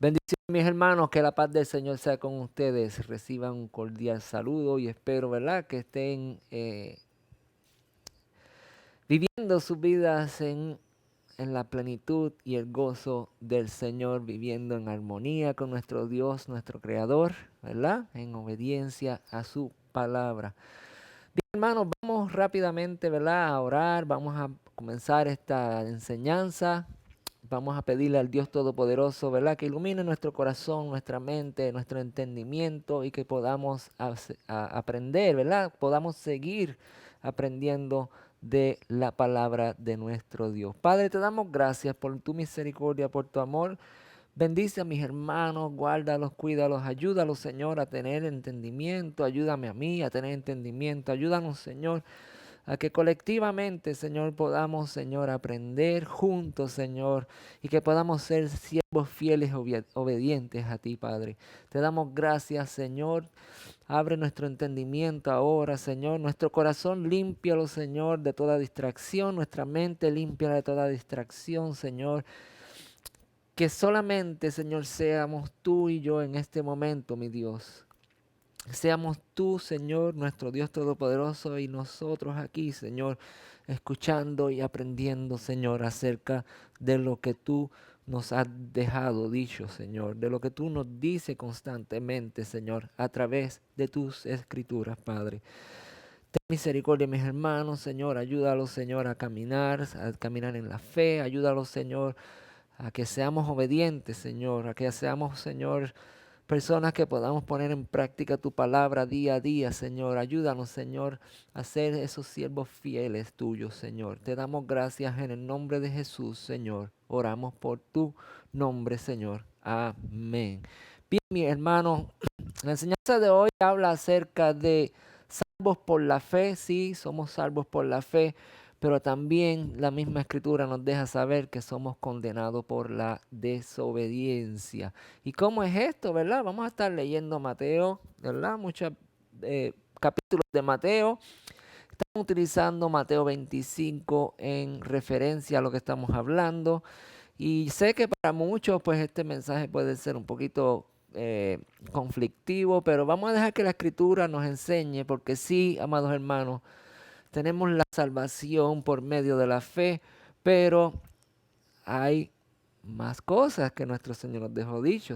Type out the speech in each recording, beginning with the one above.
Bendiciones, mis hermanos, que la paz del Señor sea con ustedes. Reciban un cordial saludo y espero, ¿verdad?, que estén viviendo sus vidas en la plenitud y el gozo del Señor, viviendo en armonía con nuestro Dios, nuestro Creador, ¿verdad?, en obediencia a su palabra. Bien, hermanos, vamos rápidamente, ¿verdad?, a orar. Vamos a comenzar esta enseñanza. Vamos a pedirle al Dios Todopoderoso, ¿verdad?, que ilumine nuestro corazón, nuestra mente, nuestro entendimiento y que podamos aprender, ¿verdad? Podamos seguir aprendiendo de la palabra de nuestro Dios. Padre, te damos gracias por tu misericordia, por tu amor. Bendice a mis hermanos, guárdalos, cuídalos, ayúdalos, Señor, a tener entendimiento. Ayúdame a mí a tener entendimiento. Ayúdanos, Señor, a que colectivamente, Señor, podamos, Señor, aprender juntos, Señor, y que podamos ser siervos fieles, obedientes a ti, Padre. Te damos gracias, Señor. Abre nuestro entendimiento ahora, Señor. Nuestro corazón límpialo, Señor, de toda distracción. Nuestra mente límpiala de toda distracción, Señor. Que solamente, Señor, seamos tú y yo en este momento, mi Dios. Seamos tú, Señor, nuestro Dios Todopoderoso, y nosotros aquí, Señor, escuchando y aprendiendo, Señor, acerca de lo que tú nos has dejado dicho, Señor, de lo que tú nos dices constantemente, Señor, a través de tus escrituras, Padre. Ten misericordia, mis hermanos, Señor, ayúdalos, Señor, a caminar en la fe, ayúdalos, Señor, a que seamos obedientes, Señor, a que seamos, Señor, personas que podamos poner en práctica tu palabra día a día, Señor. Ayúdanos, Señor, a ser esos siervos fieles tuyos, Señor. Te damos gracias en el nombre de Jesús, Señor. Oramos por tu nombre, Señor. Amén. Bien, mi hermano, la enseñanza de hoy habla acerca de salvos por la fe. Sí, somos salvos por la fe, pero también la misma escritura nos deja saber que somos condenados por la desobediencia. ¿Y cómo es esto, verdad? Vamos a estar leyendo Mateo, ¿verdad? Muchos capítulos de Mateo. Estamos utilizando Mateo 25 en referencia a lo que estamos hablando. Y sé que para muchos, pues este mensaje puede ser un poquito conflictivo, pero vamos a dejar que la escritura nos enseñe, porque sí, amados hermanos, tenemos la salvación por medio de la fe, pero hay más cosas que nuestro Señor nos dejó dicho.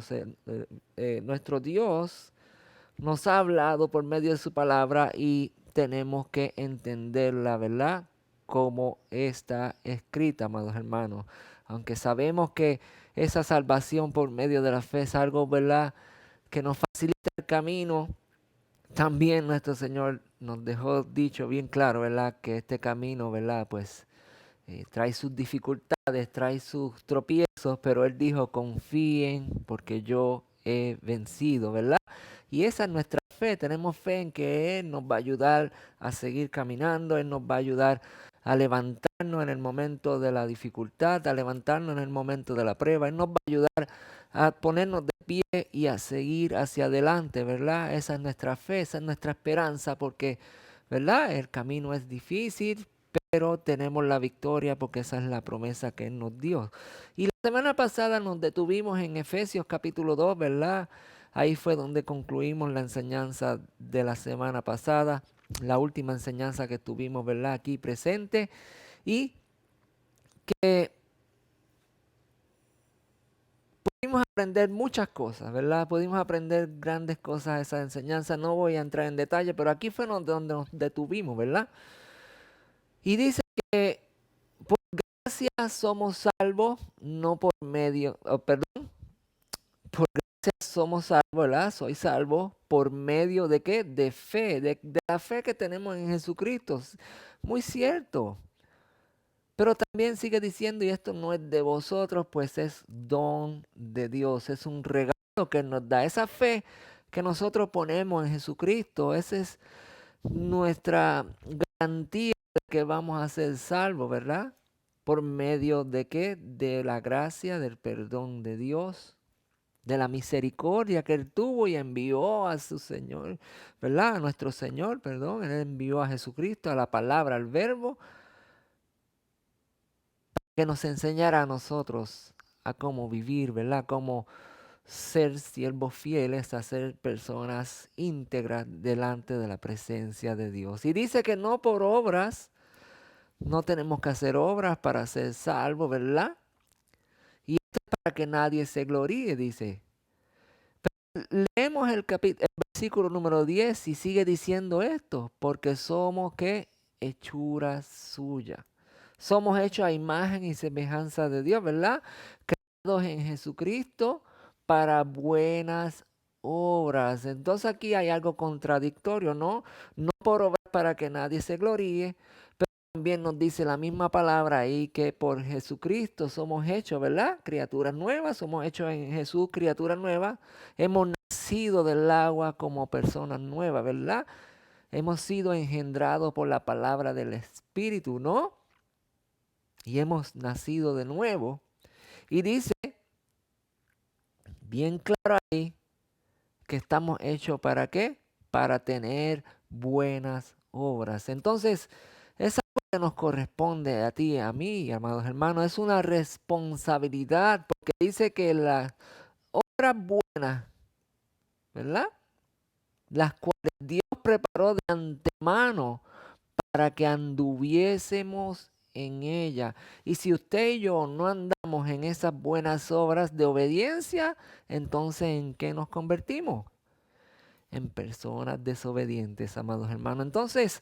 Nuestro Dios nos ha hablado por medio de su palabra y tenemos que entenderla, ¿verdad?, como está escrita, amados hermanos. Aunque sabemos que esa salvación por medio de la fe es algo, ¿verdad?, que nos facilita el camino, también nuestro Señor nos dejó dicho bien claro, ¿verdad?, que este camino, ¿verdad?, pues trae sus dificultades, trae sus tropiezos, pero Él dijo, confíen porque yo he vencido, ¿verdad? Y esa es nuestra fe. Tenemos fe en que Él nos va a ayudar a seguir caminando. Él nos va a ayudar a levantarnos en el momento de la dificultad, a levantarnos en el momento de la prueba. Él nos va a ayudar a ponernos de pie y a seguir hacia adelante, ¿verdad? Esa es nuestra fe, esa es nuestra esperanza, porque, ¿verdad?, el camino es difícil, pero tenemos la victoria porque esa es la promesa que Él nos dio. Y la semana pasada nos detuvimos en Efesios capítulo 2, ¿verdad? Ahí fue donde concluimos la enseñanza de la semana pasada, la última enseñanza que tuvimos, ¿verdad?, aquí presente, y que pudimos aprender muchas cosas, ¿verdad? Pudimos aprender grandes cosas de esa enseñanza. No voy a entrar en detalle, pero aquí fue donde nos detuvimos, ¿verdad? Y dice que por gracia somos salvos, no por medio, perdón, por gracia somos salvos, ¿verdad? Soy salvo por medio de qué? De fe, de la fe que tenemos en Jesucristo. Muy cierto. Pero también sigue diciendo, y esto no es de vosotros, pues es don de Dios, es un regalo que nos da. Esa fe que nosotros ponemos en Jesucristo, esa es nuestra garantía de que vamos a ser salvos, ¿verdad? ¿Por medio de qué? De la gracia, del perdón de Dios, de la misericordia que Él tuvo y envió a su Señor, ¿verdad? A nuestro Señor, perdón. Él envió a Jesucristo, a la palabra, al verbo, que nos enseñara a nosotros a cómo vivir, ¿verdad? Cómo ser siervos fieles, a ser personas íntegras delante de la presencia de Dios. Y dice que no por obras, no tenemos que hacer obras para ser salvos, ¿verdad? Y esto es para que nadie se gloríe, dice. Leemos el versículo número 10 y sigue diciendo esto, porque somos ¿qué? Hechuras suyas. Somos hechos a imagen y semejanza de Dios, ¿verdad? Creados en Jesucristo para buenas obras. Entonces aquí hay algo contradictorio, ¿no? No por obras para que nadie se gloríe, pero también nos dice la misma palabra ahí que por Jesucristo somos hechos, ¿verdad? Criaturas nuevas, somos hechos en Jesús, criaturas nuevas. Hemos nacido del agua como personas nuevas, ¿verdad? Hemos sido engendrados por la palabra del Espíritu, ¿no? Y hemos nacido de nuevo. Y dice bien claro ahí que estamos hechos ¿para qué? Para tener buenas obras. Entonces, esa que nos corresponde a ti y a mí, amados hermanos, es una responsabilidad, porque dice que las obras buenas, ¿verdad? Las cuales Dios preparó de antemano para que anduviésemos en ella. Y si usted y yo no andamos en esas buenas obras de obediencia, entonces ¿en qué nos convertimos? En personas desobedientes, amados hermanos. Entonces,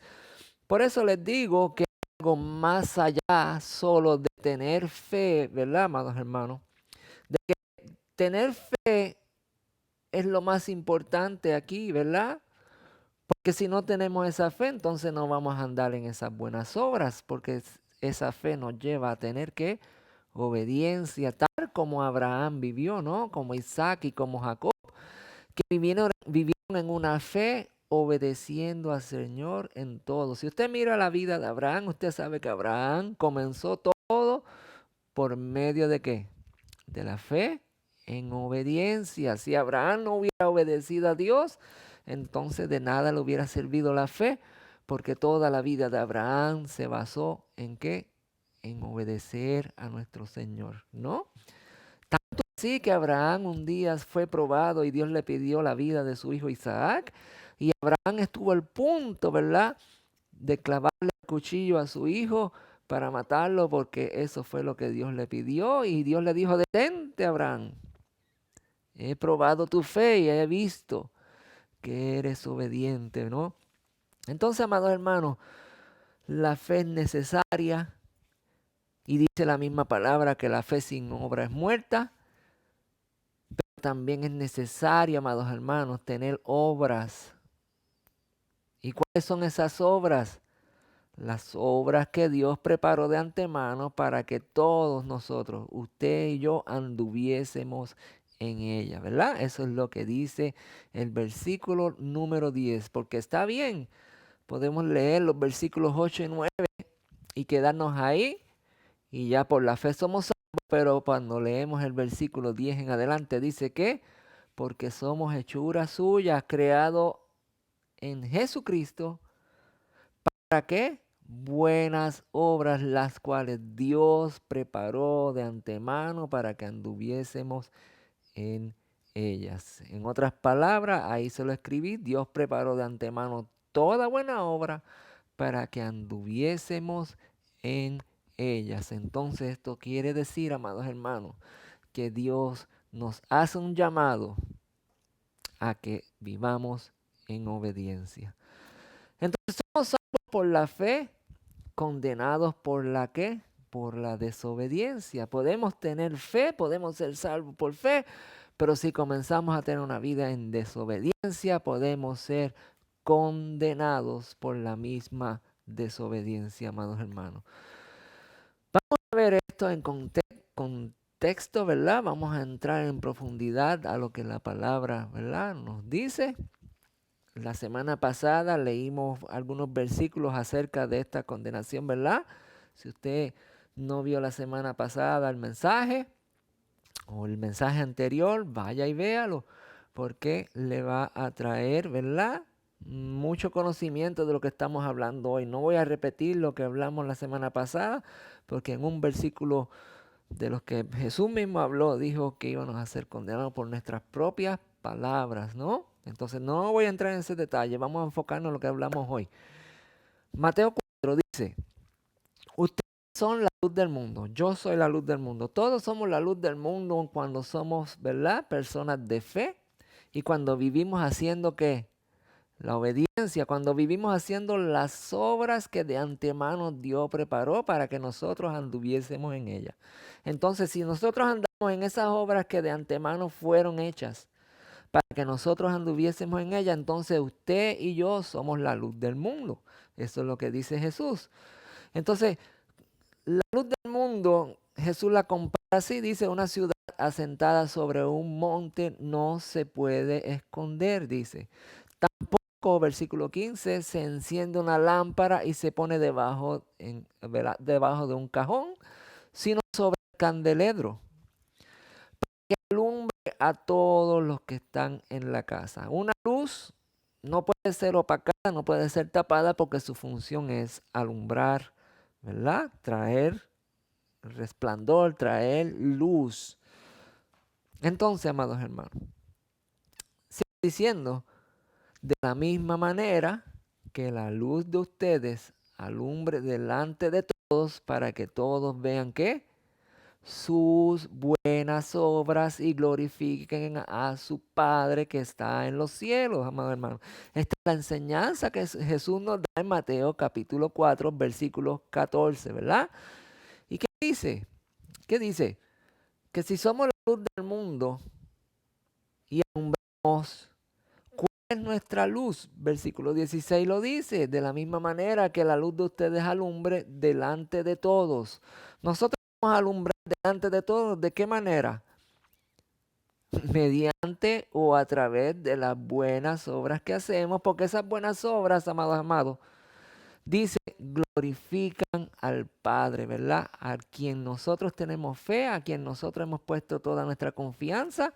por eso les digo que algo más allá solo de tener fe, ¿verdad, amados hermanos? De que tener fe es lo más importante aquí, ¿verdad? Porque si no tenemos esa fe, entonces no vamos a andar en esas buenas obras, porque esa fe nos lleva a tener que obediencia, tal como Abraham vivió, ¿no? Como Isaac y como Jacob, que vivieron en una fe obedeciendo al Señor en todo. Si usted mira la vida de Abraham, usted sabe que Abraham comenzó todo por medio de ¿qué? De la fe en obediencia. Si Abraham no hubiera obedecido a Dios, entonces de nada le hubiera servido la fe, porque toda la vida de Abraham se basó en ¿qué? En obedecer a nuestro Señor, ¿no? Tanto así que Abraham un día fue probado y Dios le pidió la vida de su hijo Isaac, y Abraham estuvo al punto, ¿verdad?, de clavarle el cuchillo a su hijo para matarlo, porque eso fue lo que Dios le pidió. Y Dios le dijo: detente, Abraham, he probado tu fe y he visto que eres obediente, ¿no? Entonces, amados hermanos, la fe es necesaria, y dice la misma palabra que la fe sin obra es muerta. Pero también es necesario, amados hermanos, tener obras. ¿Y cuáles son esas obras? Las obras que Dios preparó de antemano para que todos nosotros, usted y yo, anduviésemos en ella, ¿verdad? Eso es lo que dice el versículo número 10, porque está bien, podemos leer los versículos 8 y 9 y quedarnos ahí, y ya por la fe somos salvos, pero cuando leemos el versículo 10 en adelante dice que porque somos hechuras suyas, creados en Jesucristo. ¿Para qué? Buenas obras, las cuales Dios preparó de antemano para que anduviésemos en ellas. En otras palabras, ahí se lo escribí, Dios preparó de antemano toda buena obra para que anduviésemos en ellas. Entonces esto quiere decir, amados hermanos, que Dios nos hace un llamado a que vivamos en obediencia. Entonces somos salvos por la fe, condenados por la ¿qué? Por la desobediencia. Podemos tener fe, podemos ser salvos por fe, pero si comenzamos a tener una vida en desobediencia, podemos ser condenados por la misma desobediencia, amados hermanos. Vamos a ver esto en contexto, ¿verdad? Vamos a entrar en profundidad a lo que la palabra, ¿verdad?, nos dice. La semana pasada leímos algunos versículos acerca de esta condenación, ¿verdad? Si usted no vio la semana pasada el mensaje o el mensaje anterior, vaya y véalo, porque le va a traer, ¿verdad?, mucho conocimiento de lo que estamos hablando hoy. No voy a repetir lo que hablamos la semana pasada, porque en un versículo de los que Jesús mismo habló, dijo que íbamos a ser condenados por nuestras propias palabras, ¿no? Entonces no voy a entrar en ese detalle, vamos a enfocarnos en lo que hablamos hoy. Mateo 4 dice, ustedes son la luz del mundo, yo soy la luz del mundo. Todos somos la luz del mundo cuando somos, ¿verdad?, personas de fe y cuando vivimos haciendo ¿qué? La obediencia, cuando vivimos haciendo las obras que de antemano Dios preparó para que nosotros anduviésemos en ellas. Entonces, si nosotros andamos en esas obras que de antemano fueron hechas para que nosotros anduviésemos en ellas, entonces usted y yo somos la luz del mundo. Eso es lo que dice Jesús. Entonces, la luz del mundo, Jesús la compara así, dice, una ciudad asentada sobre un monte no se puede esconder, dice. Tampoco, versículo 15, se enciende una lámpara y se pone debajo de un cajón, sino sobre el candelero, que alumbre a todos los que están en la casa. Una luz no puede ser opacada, no puede ser tapada porque su función es alumbrar, ¿verdad? Traer resplandor, traer luz. Entonces, amados hermanos, sigo diciendo, de la misma manera que la luz de ustedes alumbre delante de todos para que todos vean que sus buenas obras y glorifiquen a su Padre que está en los cielos, amados hermanos. Esta es la enseñanza que Jesús nos da en Mateo capítulo 4, versículo 14, ¿verdad? ¿Y qué dice? ¿Qué dice? Que si somos la luz del mundo y alumbramos, ¿cuál es nuestra luz? Versículo 16 lo dice, de la misma manera que la luz de ustedes alumbre delante de todos. Nosotros vamos a alumbrar delante de todos, ¿de qué manera? Mediante o a través de las buenas obras que hacemos, porque esas buenas obras, amados, dice, glorifican al Padre, ¿verdad? A quien nosotros tenemos fe, a quien nosotros hemos puesto toda nuestra confianza.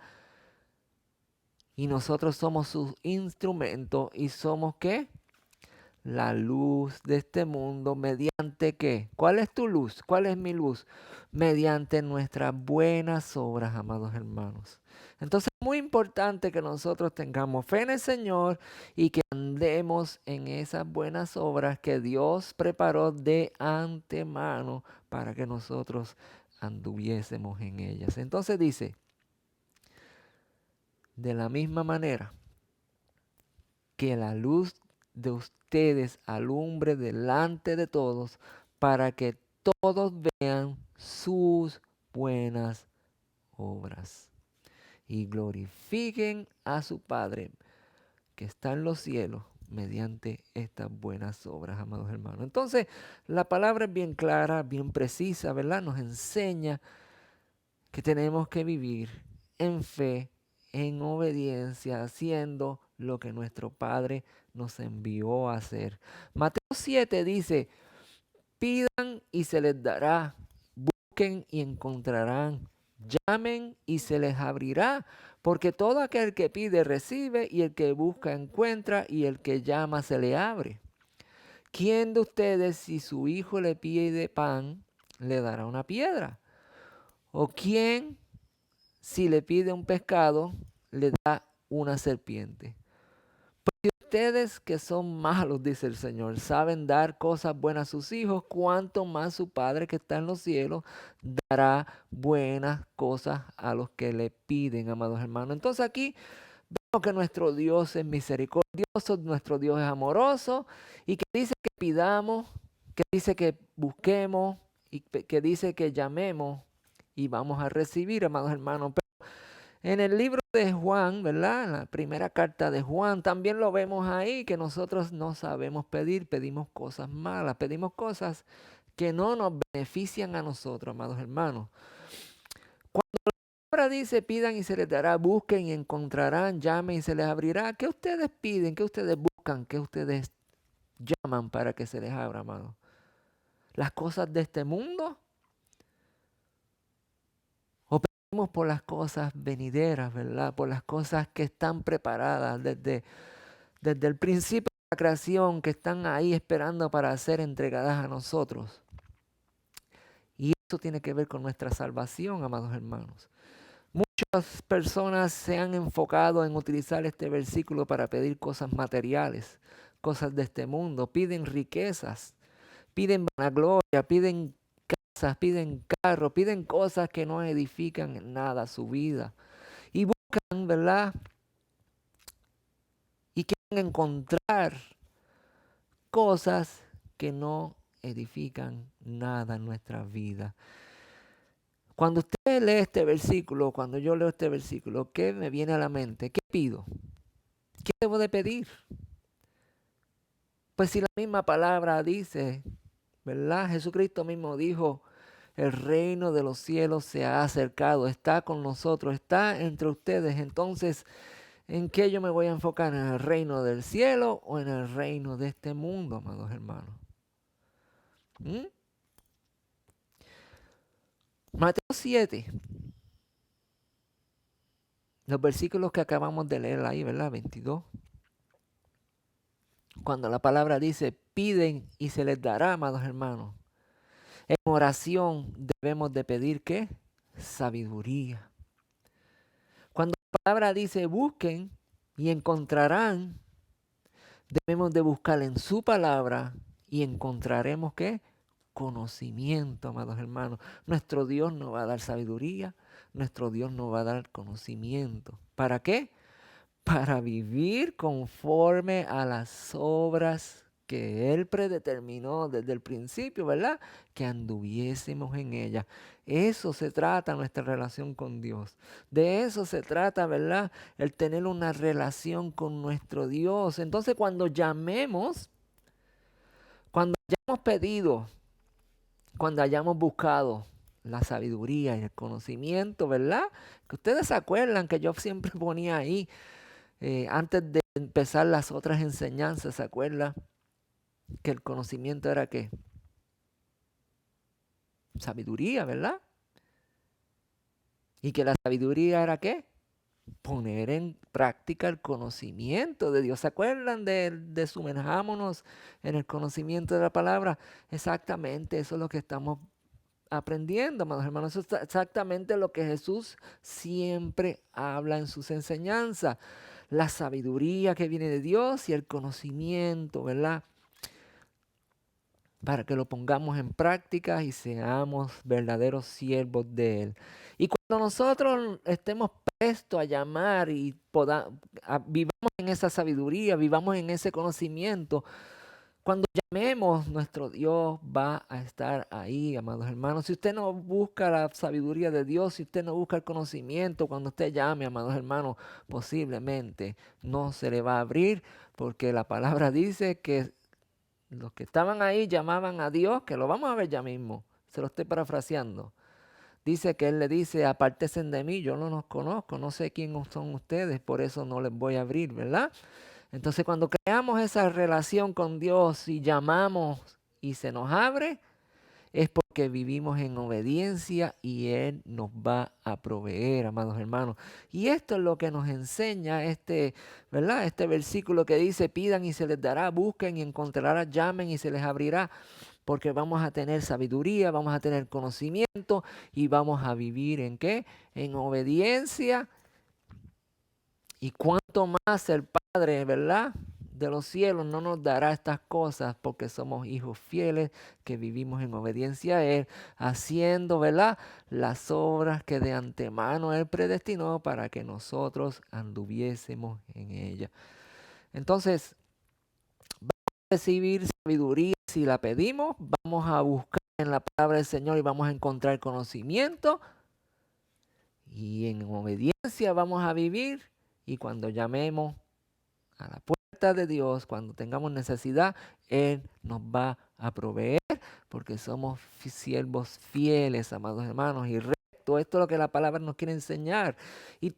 Y nosotros somos sus instrumentos y somos ¿qué? La luz de este mundo mediante ¿qué? ¿Cuál es tu luz? ¿Cuál es mi luz? Mediante nuestras buenas obras, amados hermanos. Entonces es muy importante que nosotros tengamos fe en el Señor y que andemos en esas buenas obras que Dios preparó de antemano para que nosotros anduviésemos en ellas. Entonces dice, de la misma manera que la luz de ustedes alumbre delante de todos para que todos vean sus buenas obras y glorifiquen a su Padre que está en los cielos mediante estas buenas obras, amados hermanos. Entonces, la palabra es bien clara, bien precisa, ¿verdad? Nos enseña que tenemos que vivir en fe, en obediencia, haciendo lo que nuestro Padre nos envió a hacer. Mateo 7 dice, pidan y se les dará, busquen y encontrarán, llamen y se les abrirá, porque todo aquel que pide recibe y el que busca encuentra y el que llama se le abre. ¿Quién de ustedes si su hijo le pide pan, le dará una piedra? ¿O quién si le pide un pescado, le da una serpiente? Porque ustedes que son malos, dice el Señor, saben dar cosas buenas a sus hijos, cuanto más su Padre que está en los cielos dará buenas cosas a los que le piden, amados hermanos. Entonces aquí vemos que nuestro Dios es misericordioso, nuestro Dios es amoroso y que dice que pidamos, que dice que busquemos y que dice que llamemos y vamos a recibir, amados hermanos. En el libro de Juan, ¿verdad? En la primera carta de Juan, también lo vemos ahí que nosotros no sabemos pedir, pedimos cosas malas, pedimos cosas que no nos benefician a nosotros, amados hermanos. Cuando la palabra dice pidan y se les dará, busquen y encontrarán, llamen y se les abrirá, ¿qué ustedes piden? ¿Qué ustedes buscan? ¿Qué ustedes llaman para que se les abra, amados? ¿Las cosas de este mundo? Por las cosas venideras, ¿verdad? Por las cosas que están preparadas desde el principio de la creación, que están ahí esperando para ser entregadas a nosotros. Y eso tiene que ver con nuestra salvación, amados hermanos. Muchas personas se han enfocado en utilizar este versículo para pedir cosas materiales, cosas de este mundo. Piden riquezas, piden vanagloria, piden casas, piden carros, piden cosas que no edifican en nada su vida. Y buscan, ¿verdad? Y quieren encontrar cosas que no edifican nada en nuestra vida. Cuando usted lee este versículo, cuando yo leo este versículo, ¿qué me viene a la mente? ¿Qué pido? ¿Qué debo de pedir? Pues si la misma palabra dice, ¿verdad? Jesucristo mismo dijo, el reino de los cielos se ha acercado, está con nosotros, está entre ustedes. Entonces, ¿en qué yo me voy a enfocar? ¿En el reino del cielo o en el reino de este mundo, amados hermanos? Mateo 7, los versículos que acabamos de leer ahí, ¿verdad? 22. Cuando la palabra dice, piden y se les dará, amados hermanos. En oración debemos de pedir, ¿qué? Sabiduría. Cuando la palabra dice, busquen y encontrarán, debemos de buscar en su palabra y encontraremos, ¿qué? Conocimiento, amados hermanos. Nuestro Dios nos va a dar sabiduría, nuestro Dios nos va a dar conocimiento. ¿Para qué? Para vivir conforme a las obras que Él predeterminó desde el principio, ¿verdad? Que anduviésemos en ellas. Eso se trata nuestra relación con Dios. De eso se trata, ¿verdad? El tener una relación con nuestro Dios. Entonces cuando llamemos, cuando hayamos pedido, cuando hayamos buscado la sabiduría y el conocimiento, ¿verdad? Que ustedes se acuerdan que yo siempre ponía ahí, antes de empezar las otras enseñanzas, ¿se acuerda? Que el conocimiento era ¿qué? Sabiduría, ¿verdad? Y que la sabiduría era ¿qué? Poner en práctica el conocimiento de Dios. ¿Se acuerdan de sumerjámonos en el conocimiento de la palabra? Exactamente, eso es lo que estamos aprendiendo, amados hermanos. Eso es exactamente lo que Jesús siempre habla en sus enseñanzas. La sabiduría que viene de Dios y el conocimiento, ¿verdad? Para que lo pongamos en práctica y seamos verdaderos siervos de Él. Y cuando nosotros estemos prestos a llamar y vivamos en esa sabiduría, vivamos en ese conocimiento, cuando llamemos, nuestro Dios va a estar ahí, amados hermanos. Si usted no busca la sabiduría de Dios, si usted no busca el conocimiento, cuando usted llame, amados hermanos, posiblemente no se le va a abrir, porque la palabra dice que los que estaban ahí llamaban a Dios, que lo vamos a ver ya mismo, se lo estoy parafraseando. Dice que Él le dice, apártense de mí, yo no los conozco, no sé quién son ustedes, por eso no les voy a abrir, ¿verdad? Entonces cuando creamos esa relación con Dios y llamamos y se nos abre, es porque vivimos en obediencia y Él nos va a proveer, amados hermanos. Y esto es lo que nos enseña ¿verdad? Este versículo que dice, pidan y se les dará, busquen y encontrarán, llamen y se les abrirá, porque vamos a tener sabiduría, vamos a tener conocimiento y vamos a vivir ¿en qué? En obediencia. Y cuánto más el Padre, ¿verdad? De los cielos no nos dará estas cosas porque somos hijos fieles que vivimos en obediencia a Él, haciendo, ¿verdad? Las obras que de antemano Él predestinó para que nosotros anduviésemos en ellas. Entonces, vamos a recibir sabiduría si la pedimos, vamos a buscar en la palabra del Señor y vamos a encontrar conocimiento y en obediencia vamos a vivir y cuando llamemos a la puerta de Dios, cuando tengamos necesidad, Él nos va a proveer porque somos siervos fieles, amados hermanos, y recto. Esto es lo que la palabra nos quiere enseñar. Y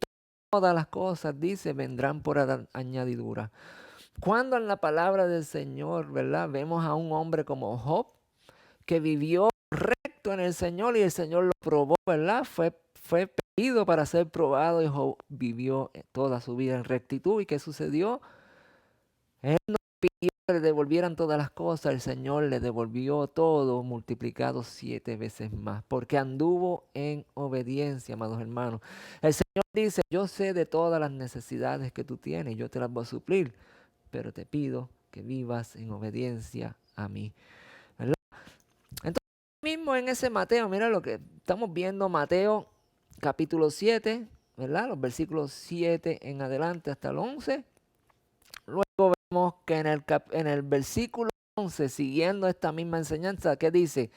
todas las cosas, dice, vendrán por añadidura. Cuando en la palabra del Señor, ¿verdad? Vemos a un hombre como Job, que vivió recto en el Señor y el Señor lo probó, ¿verdad? Fue pedido para ser probado y Job vivió toda su vida en rectitud. ¿Y qué sucedió? Él no pidió que le devolvieran todas las cosas, el Señor le devolvió todo multiplicado 7 veces más, porque anduvo en obediencia, amados hermanos. El Señor dice, yo sé de todas las necesidades que tú tienes, yo te las voy a suplir, pero te pido que vivas en obediencia a mí, ¿verdad? Entonces, mismo en ese Mateo, mira lo que estamos viendo, Mateo capítulo 7, ¿verdad? Los versículos 7 en adelante hasta el 11. Luego vemos que en el versículo 11, siguiendo esta misma enseñanza, ¿qué dice?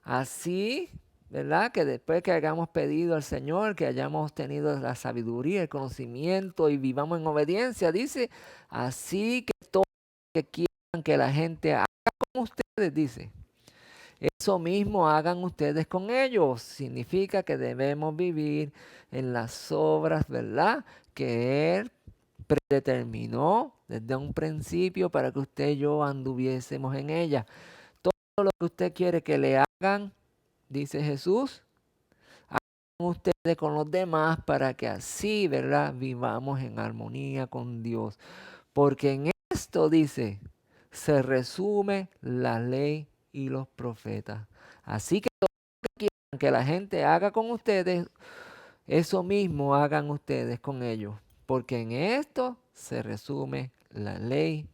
Así, ¿verdad? Que después que hayamos pedido al Señor, que hayamos tenido la sabiduría, el conocimiento y vivamos en obediencia, dice, así que todos que quieran que la gente haga como ustedes, dice, eso mismo hagan ustedes con ellos. Significa que debemos vivir en las obras, ¿verdad? Que Él predeterminó desde un principio para que usted y yo anduviésemos en ella. Todo lo que usted quiere que le hagan, dice Jesús, hagan ustedes con los demás para que así, ¿verdad? Vivamos en armonía con Dios. Porque en esto, dice, se resume la ley y los profetas. Así que todo lo que quieran que la gente haga con ustedes, eso mismo hagan ustedes con ellos. Porque en esto se resume la ley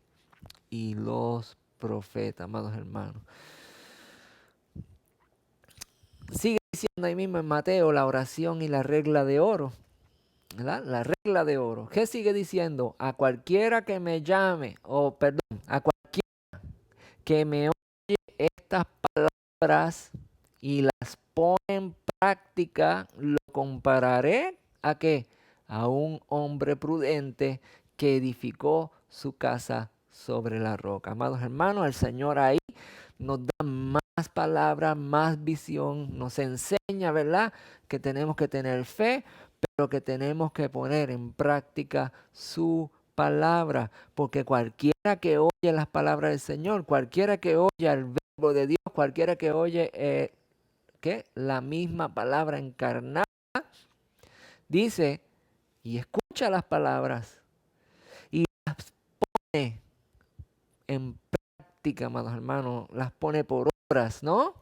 y los profetas, amados hermanos. Sigue diciendo ahí mismo en Mateo la oración y la regla de oro, ¿verdad? La regla de oro. ¿Qué sigue diciendo? A cualquiera que me llame, o perdón, a cualquiera que me oye estas palabras y las pone en práctica, lo compararé a qué? A un hombre prudente que edificó su casa sobre la roca. Amados hermanos, el Señor ahí nos da más palabras, más visión, nos enseña, ¿verdad? Que tenemos que tener fe, pero que tenemos que poner en práctica su palabra, porque cualquiera que oye las palabras del Señor, cualquiera que oye el verbo de Dios, cualquiera que oye ¿qué? La misma palabra encarnada, dice y escucha las palabras y las pone en práctica, amados hermanos, las pone por obras, ¿no?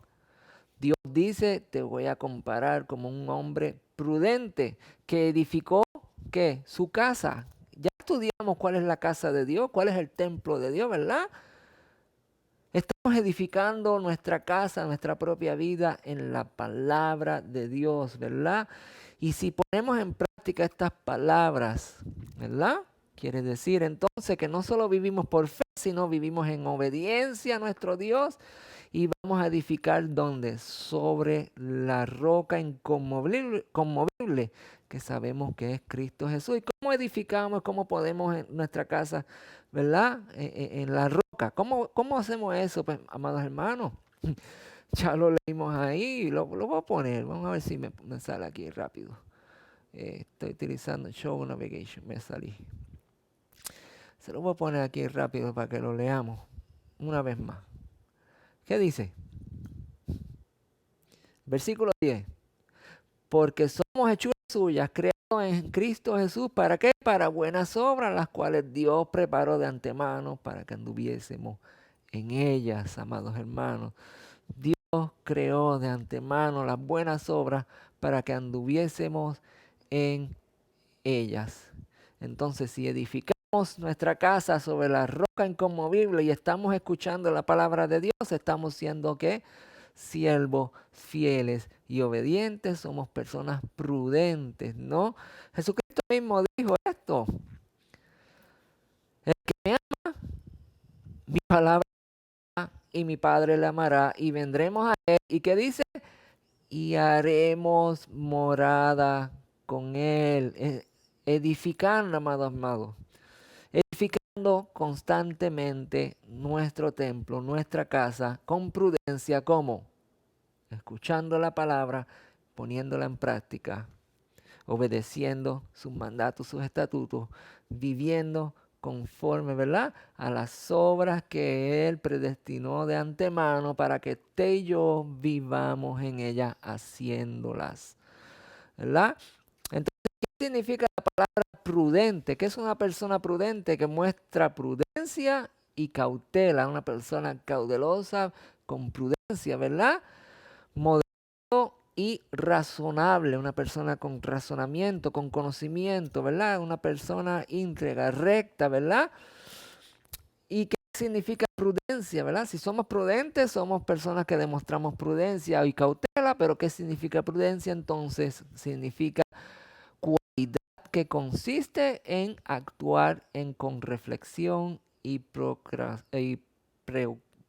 Dios dice, te voy a comparar como un hombre prudente que edificó, ¿qué? Su casa. Ya estudiamos cuál es la casa de Dios, cuál es el templo de Dios, ¿verdad? Estamos edificando nuestra casa, nuestra propia vida en la palabra de Dios, ¿verdad? Y si ponemos en práctica estas palabras, ¿verdad? Quiere decir entonces que no solo vivimos por fe, sino vivimos en obediencia a nuestro Dios y vamos a edificar ¿dónde? Sobre la roca inconmovible, que sabemos que es Cristo Jesús. ¿Y cómo edificamos? ¿Cómo podemos en nuestra casa, ¿verdad? En la roca. ¿Cómo hacemos eso, pues, amados hermanos? Ya lo leímos ahí, lo voy a poner. Vamos a ver si me sale aquí rápido. Estoy utilizando Show Navigation, me salí. Se lo voy a poner aquí rápido para que lo leamos una vez más. ¿Qué dice? Versículo 10. Porque somos hechuras suyas, creados en Cristo Jesús. ¿Para qué? Para buenas obras, las cuales Dios preparó de antemano para que anduviésemos en ellas, amados hermanos. Dios creó de antemano las buenas obras para que anduviésemos en ellas. Entonces, si edificamos nuestra casa sobre la roca inconmovible y estamos escuchando la palabra de Dios, estamos siendo ¿qué? Siervos fieles y obedientes, somos personas prudentes, ¿no? Jesucristo mismo dijo esto: el que me ama, mi palabra y mi Padre le amará y vendremos a él. ¿Y qué dice? Y haremos morada con él. Edificando, amados, edificando constantemente nuestro templo, nuestra casa, con prudencia, como escuchando la palabra, poniéndola en práctica, obedeciendo sus mandatos, sus estatutos, viviendo conforme, ¿verdad? A las obras que Él predestinó de antemano para que usted y yo vivamos en ellas haciéndolas, ¿verdad? Entonces, ¿qué significa la palabra prudente? ¿Qué es una persona prudente? Que muestra prudencia y cautela, una persona cautelosa, con prudencia, ¿verdad? Moderado y razonable, una persona con razonamiento, con conocimiento, ¿verdad? Una persona íntegra, recta, ¿verdad? ¿Y qué significa prudencia, verdad? Si somos prudentes, somos personas que demostramos prudencia y cautela, pero ¿qué significa prudencia? Entonces, significa cualidad que consiste en actuar con reflexión y,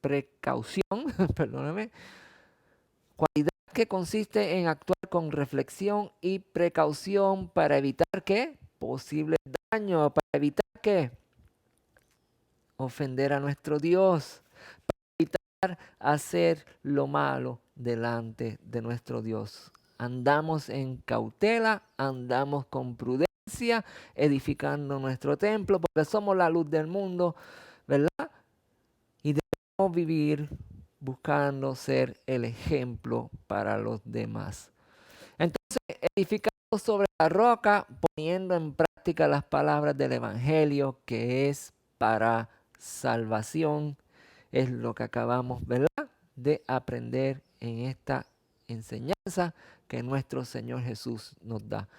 precaución, perdóname, cualidad que consiste en actuar con reflexión y precaución para evitar qué, posibles daños, para evitar qué, ofender a nuestro Dios, hacer lo malo delante de nuestro Dios. Andamos en cautela, andamos con prudencia, edificando nuestro templo, porque somos la luz del mundo, ¿verdad? Y debemos vivir buscando ser el ejemplo para los demás. Entonces, edificando sobre la roca, poniendo en práctica las palabras del Evangelio, que es para salvación, es lo que acabamos, ¿verdad?, de aprender en esta enseñanza que nuestro Señor Jesús nos da.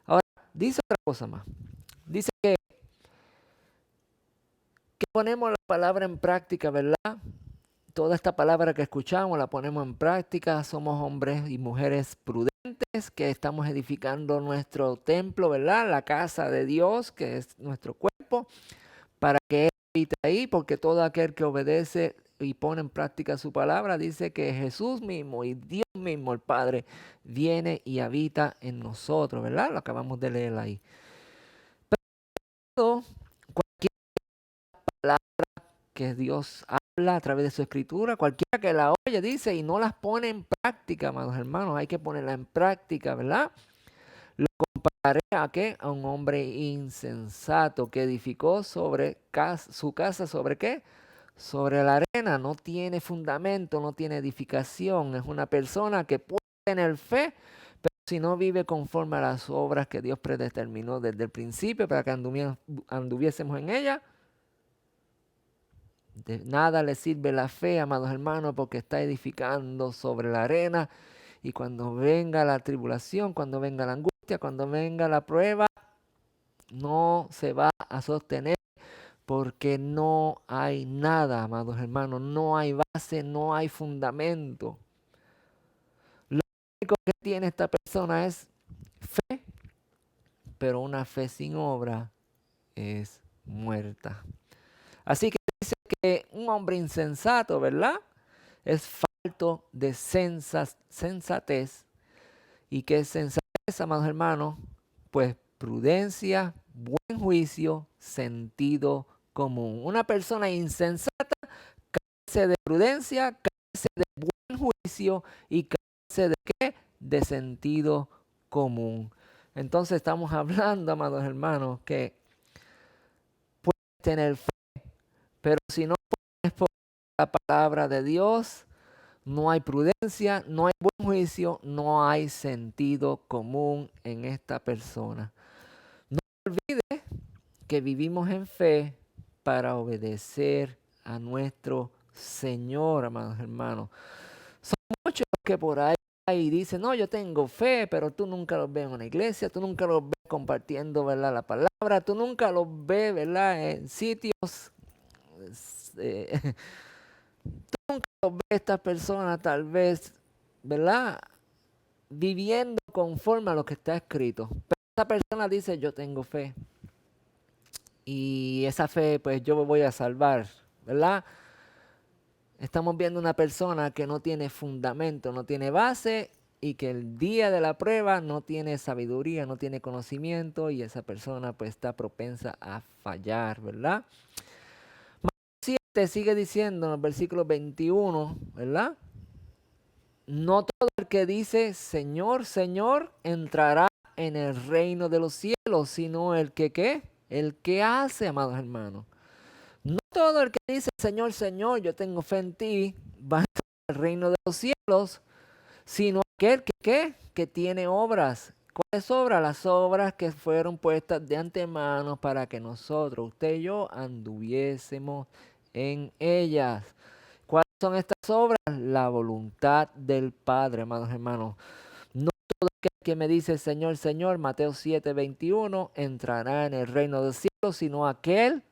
Ahora, dice otra cosa más. Dice que ponemos la palabra en práctica, ¿verdad? Toda esta palabra que escuchamos la ponemos en práctica. Somos hombres y mujeres prudentes que estamos edificando nuestro templo, ¿verdad? La casa de Dios, que es nuestro cuerpo, para que Él habite ahí, porque todo aquel que obedece y pone en práctica su palabra, dice que Jesús mismo y Dios mismo, el Padre, viene y habita en nosotros, ¿verdad? Lo acabamos de leer ahí. Pero cualquier palabra que Dios habla a través de su escritura, cualquiera que la oye, dice, y no las pone en práctica, amados hermanos, hay que ponerla en práctica, ¿verdad? Lo compararé a qué? A un hombre insensato que edificó sobre su casa, ¿sobre qué? Sobre la arena. No tiene fundamento, no tiene edificación. Es una persona que puede tener fe, pero si no vive conforme a las obras que Dios predeterminó desde el principio para que anduviésemos en ella, de nada le sirve la fe, amados hermanos, porque está edificando sobre la arena. Y cuando venga la tribulación, cuando venga la angustia, cuando venga la prueba, no se va a sostener porque no hay nada, amados hermanos, no hay base, no hay fundamento. Lo único que tiene esta persona es fe, pero una fe sin obra es muerta. Así que dice que un hombre insensato, ¿verdad?, es falto de sensatez. ¿Y qué es sensatez, amados hermanos? Pues prudencia, buen juicio, sentido común. Una persona insensata carece de prudencia, carece de buen juicio y carece de ¿qué? De sentido común. Entonces estamos hablando, amados hermanos, que puedes tener fe, pero si no pones por la palabra de Dios, no hay prudencia, no hay buen juicio, no hay sentido común en esta persona. No olvides que vivimos en fe para obedecer a nuestro Señor, amados hermanos. Son muchos que por ahí dicen, no, yo tengo fe, pero tú nunca los ves en una iglesia, tú nunca los ves compartiendo, ¿verdad?, la palabra, tú nunca los ves, ¿verdad?, en sitios. eh, Ve estas personas tal vez, ¿verdad?, viviendo conforme a lo que está escrito. Pero esta persona dice, yo tengo fe. Y esa fe, pues yo me voy a salvar, ¿verdad? Estamos viendo una persona que no tiene fundamento, no tiene base y que el día de la prueba no tiene sabiduría, no tiene conocimiento y esa persona pues está propensa a fallar, ¿verdad? Mateo 7 sigue diciendo en el versículo 21, ¿verdad? No todo el que dice Señor, Señor entrará en el reino de los cielos, sino el que ¿qué? El que hace, amados hermanos. No todo el que dice Señor, Señor, yo tengo fe en ti, va a entrar en el reino de los cielos, sino aquel que ¿qué? Que tiene obras. ¿Cuáles obras? Las obras que fueron puestas de antemano para que nosotros, usted y yo, anduviésemos en ellas. ¿Cuáles son estas obras? La voluntad del Padre, amados hermanos. No todo aquel que me dice Señor, Señor, Mateo 7:21, entrará en el reino del cielo, sino aquel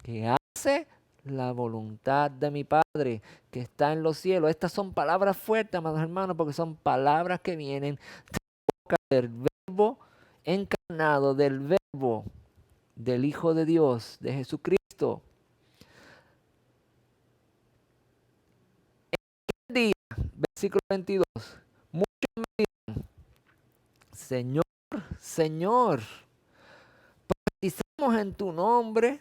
que hace la voluntad de mi Padre que está en los cielos. Estas son palabras fuertes, amados hermanos, porque son palabras que vienen de la boca del verbo encarnado, del verbo del Hijo de Dios, de Jesucristo. El día, versículo 22, muchos me dirán, Señor, Señor, profetizamos en tu nombre.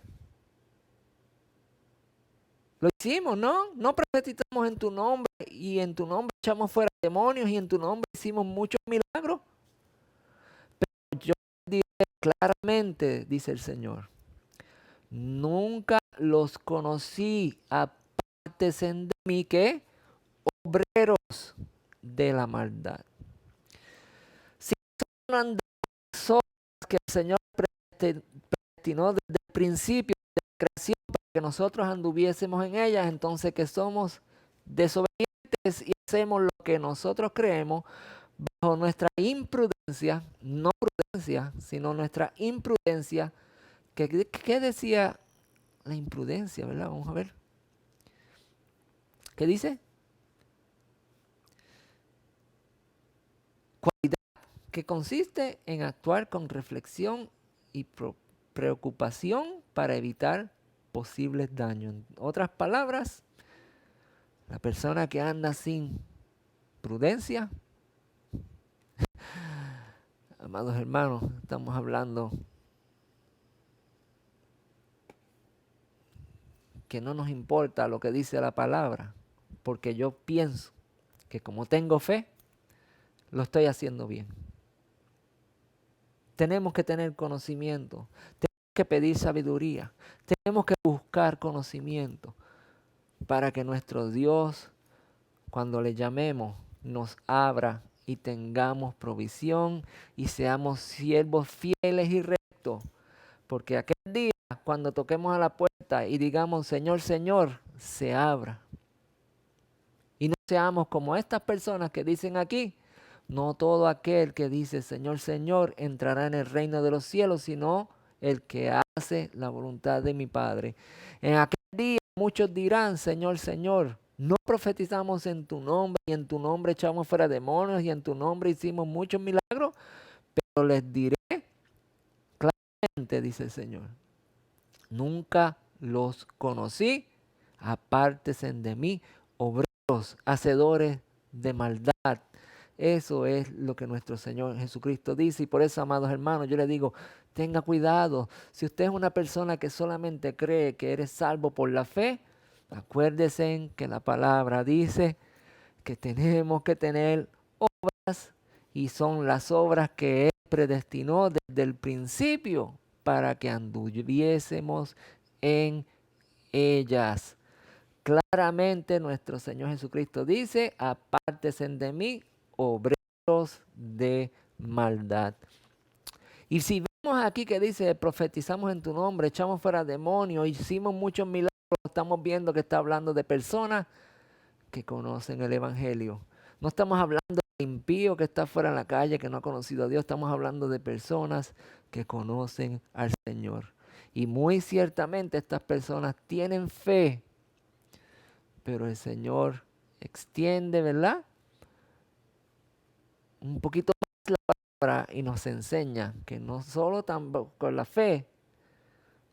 Lo hicimos, ¿no? No profetizamos en tu nombre y en tu nombre echamos fuera demonios y en tu nombre hicimos muchos milagros. Pero yo diré claramente, dice el Señor, nunca los conocí, apártense de mí, que obreros de la maldad. Si no andan las obras que el Señor predestinó desde el principio de la creación para que nosotros anduviésemos en ellas, entonces que somos desobedientes y hacemos lo que nosotros creemos bajo nuestra imprudencia, no prudencia, sino nuestra imprudencia. ¿Qué decía la imprudencia, verdad? Vamos a ver. ¿Qué dice? Cualidad que consiste en actuar con reflexión y preocupación para evitar posibles daños. En otras palabras, la persona que anda sin prudencia, amados hermanos, estamos hablando que no nos importa lo que dice la palabra, porque yo pienso que como tengo fe, lo estoy haciendo bien. Tenemos que tener conocimiento, tenemos que pedir sabiduría, tenemos que buscar conocimiento para que nuestro Dios, cuando le llamemos, nos abra y tengamos provisión y seamos siervos fieles y rectos. Porque aquel día, cuando toquemos a la puerta y digamos, Señor, Señor, se abra. Y no seamos como estas personas que dicen aquí, no todo aquel que dice, Señor, Señor, entrará en el reino de los cielos, sino el que hace la voluntad de mi Padre. En aquel día muchos dirán, Señor, Señor, no profetizamos en tu nombre, y en tu nombre echamos fuera demonios, y en tu nombre hicimos muchos milagros, pero les diré claramente, dice el Señor, nunca los conocí, apártense de mí, obreros, hacedores de maldad. Eso es lo que nuestro Señor Jesucristo dice. Y por eso, amados hermanos, yo les digo, tenga cuidado. Si usted es una persona que solamente cree que eres salvo por la fe, acuérdese que la palabra dice que tenemos que tener obras, y son las obras que Él predestinó desde el principio para que anduviésemos en ellas. Claramente nuestro Señor Jesucristo dice, apártense de mí, obreros de maldad. Y si vemos aquí que dice, profetizamos en tu nombre, echamos fuera demonios, hicimos muchos milagros, estamos viendo que está hablando de personas que conocen el Evangelio. No estamos hablando del impío que está fuera en la calle, que no ha conocido a Dios, estamos hablando de personas que conocen al Señor. Y muy ciertamente estas personas tienen fe, pero el Señor extiende, ¿verdad? Un poquito más la palabra y nos enseña que no solo con la fe,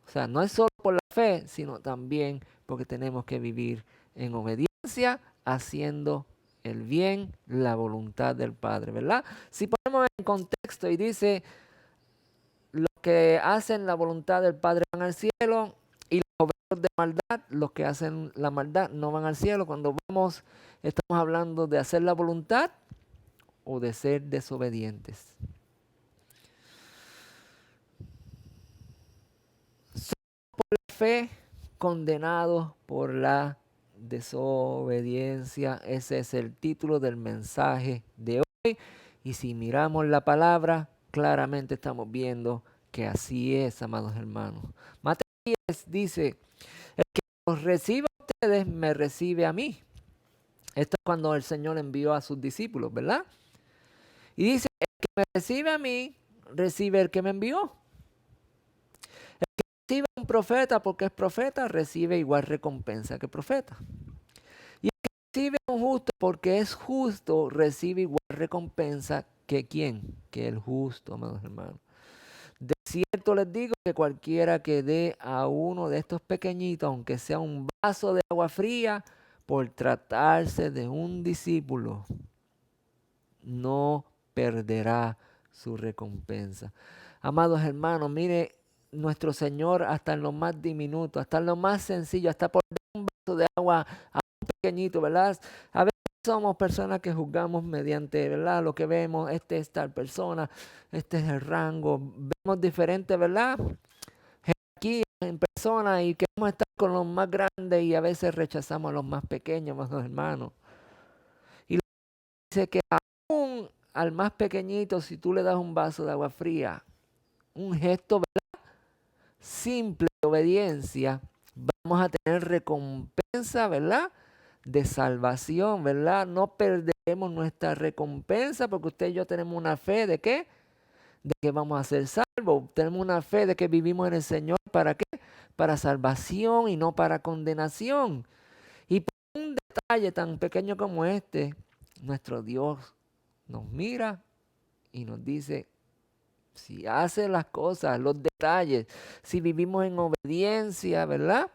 o sea, no es solo por la fe, sino también porque tenemos que vivir en obediencia, haciendo el bien, la voluntad del Padre, ¿verdad? Si ponemos en contexto y dice, los que hacen la voluntad del Padre van al cielo, y los obreros de maldad, los que hacen la maldad, no van al cielo. Cuando vamos, estamos hablando de hacer la voluntad o de ser desobedientes. Por la fe, condenados por la desobediencia. Ese es el título del mensaje de hoy. Y si miramos la palabra, claramente estamos viendo que así es, amados hermanos. Mateo 10 dice, el que os recibe a ustedes, me recibe a mí. Esto es cuando el Señor envió a sus discípulos, ¿verdad? Y dice, el que me recibe a mí, recibe el que me envió. El que recibe a un profeta porque es profeta, recibe igual recompensa que profeta. Y el que recibe a un justo porque es justo, recibe igual recompensa que ¿quién? Que el justo, amados hermanos. De cierto les digo que cualquiera que dé a uno de estos pequeñitos, aunque sea un vaso de agua fría, por tratarse de un discípulo, no perderá su recompensa. Amados hermanos, mire, nuestro Señor hasta en lo más diminuto, hasta en lo más sencillo, hasta por un vaso de agua a un pequeñito, ¿verdad? A veces somos personas que juzgamos mediante, ¿verdad? Lo que vemos, este es tal persona, este es el rango, vemos diferente, ¿verdad? Aquí en persona y queremos estar con los más grandes y a veces rechazamos a los más pequeños, amados hermanos. Y dice que aún al más pequeñito, si tú le das un vaso de agua fría, un gesto, ¿verdad?, simple de obediencia, vamos a tener recompensa, ¿verdad?, de salvación, ¿verdad? No perderemos nuestra recompensa porque usted y yo tenemos una fe de ¿qué? De que vamos a ser salvos. Tenemos una fe de que vivimos en el Señor. ¿Para qué? Para salvación y no para condenación. Y por un detalle tan pequeño como este, nuestro Dios nos mira y nos dice, si hace las cosas, los detalles, si vivimos en obediencia, ¿verdad?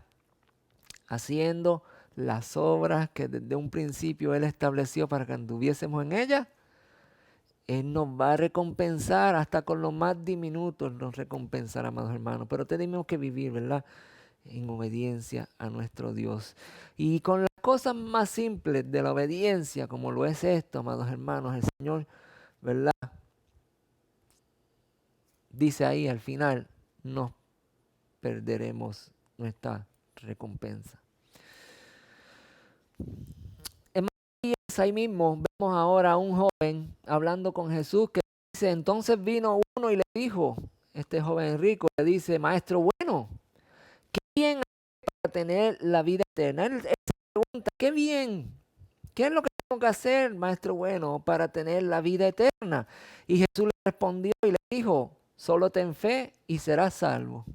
Haciendo las obras que desde un principio Él estableció para que anduviésemos en ellas, Él nos va a recompensar hasta con los más diminutos, nos recompensará, amados hermanos. Pero tenemos que vivir, ¿verdad?, en obediencia a nuestro Dios. Y con las cosas más simples de la obediencia, como lo es esto, amados hermanos, el Señor, ¿verdad?, dice ahí al final, no perderemos nuestra recompensa. En Matías, ahí mismo vemos ahora a un joven hablando con Jesús que dice, entonces vino uno y le dijo, este joven rico le dice, maestro bueno, ¿qué bien haré para tener la vida eterna? Él se pregunta, ¿qué bien? ¿Qué es lo que tengo que hacer, maestro bueno, para tener la vida eterna? Y Jesús le respondió y le dijo, solo ten fe y serás salvo.